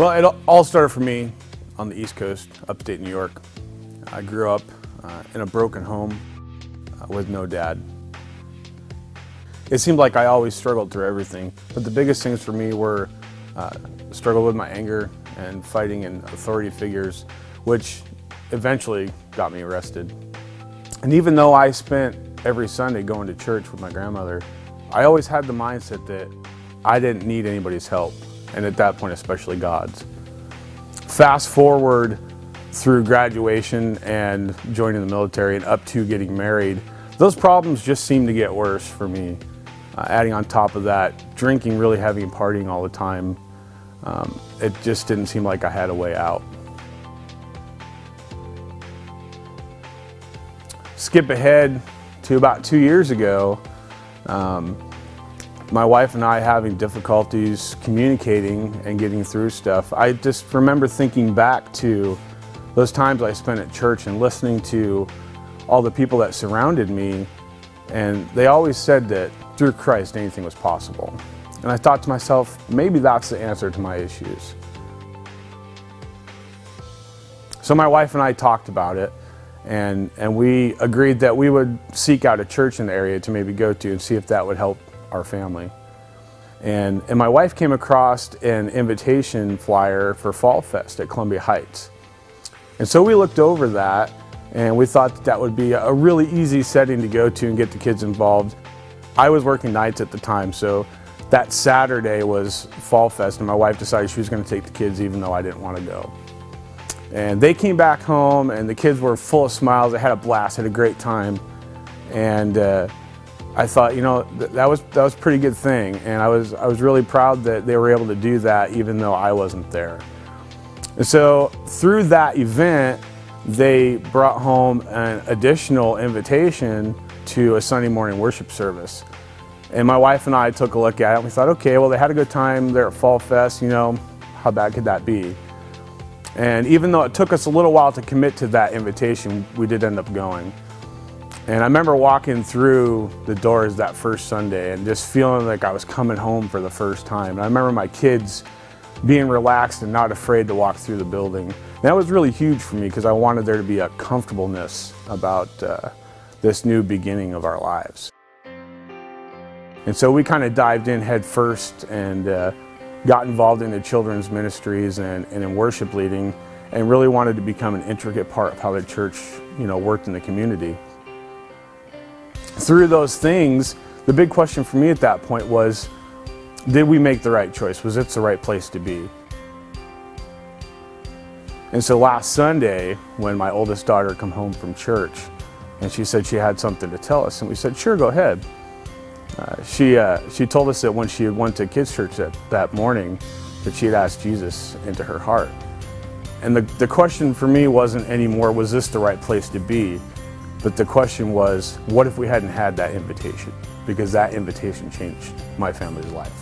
Well, it all started for me on the East Coast, upstate New York. I grew up in a broken home with no dad. It seemed like I always struggled through everything, but the biggest things for me were struggle with my anger and fighting in authority figures, which eventually got me arrested. And even though I spent every Sunday going to church with my grandmother, I always had the mindset that I didn't need anybody's help, and at that point especially God's. Fast forward through graduation and joining the military and up to getting married, those problems just seemed to get worse for me. Adding on top of that, drinking really heavy and partying all the time, it just didn't seem like I had a way out. Skip ahead to about 2 years ago, my wife and I having difficulties communicating and getting through stuff. I just remember thinking back to those times I spent at church and listening to all the people that surrounded me, and they always said that through Christ anything was possible. And I thought to myself, maybe that's the answer to my issues. So my wife and I talked about it, and we agreed that we would seek out a church in the area to maybe go to and see if that would help our family. And my wife came across an invitation flyer for Fall Fest at Columbia Heights. And so we looked over that, and we thought that that would be a really easy setting to go to and get the kids involved. I was working nights at the time, so that Saturday was Fall Fest, and my wife decided she was going to take the kids even though I didn't want to go. And they came back home, and the kids were full of smiles. They had a blast, had a great time. And I thought, you know, that was a pretty good thing. And I was really proud that they were able to do that even though I wasn't there. And so through that event, they brought home an additional invitation to a Sunday morning worship service. And my wife and I took a look at it, and we thought, okay, well, they had a good time there at Fall Fest, you know, how bad could that be? And even though it took us a little while to commit to that invitation, we did end up going. And I remember walking through the doors that first Sunday and just feeling like I was coming home for the first time. And I remember my kids being relaxed and not afraid to walk through the building. And that was really huge for me because I wanted there to be a comfortableness about this new beginning of our lives. And so we kind of dived in head first and got involved in the children's ministries and in worship leading, and really wanted to become an intricate part of how the church, you know, worked in the community. Through those things, the big question for me at that point was, did we make the right choice? Was it the right place to be? And so last Sunday, when my oldest daughter came home from church, and she said she had something to tell us, and we said, sure, go ahead. She told us that when she went to kids' church that morning, that she had asked Jesus into her heart. And the question for me wasn't anymore, was this the right place to be? But the question was, what if we hadn't had that invitation? Because that invitation changed my family's life.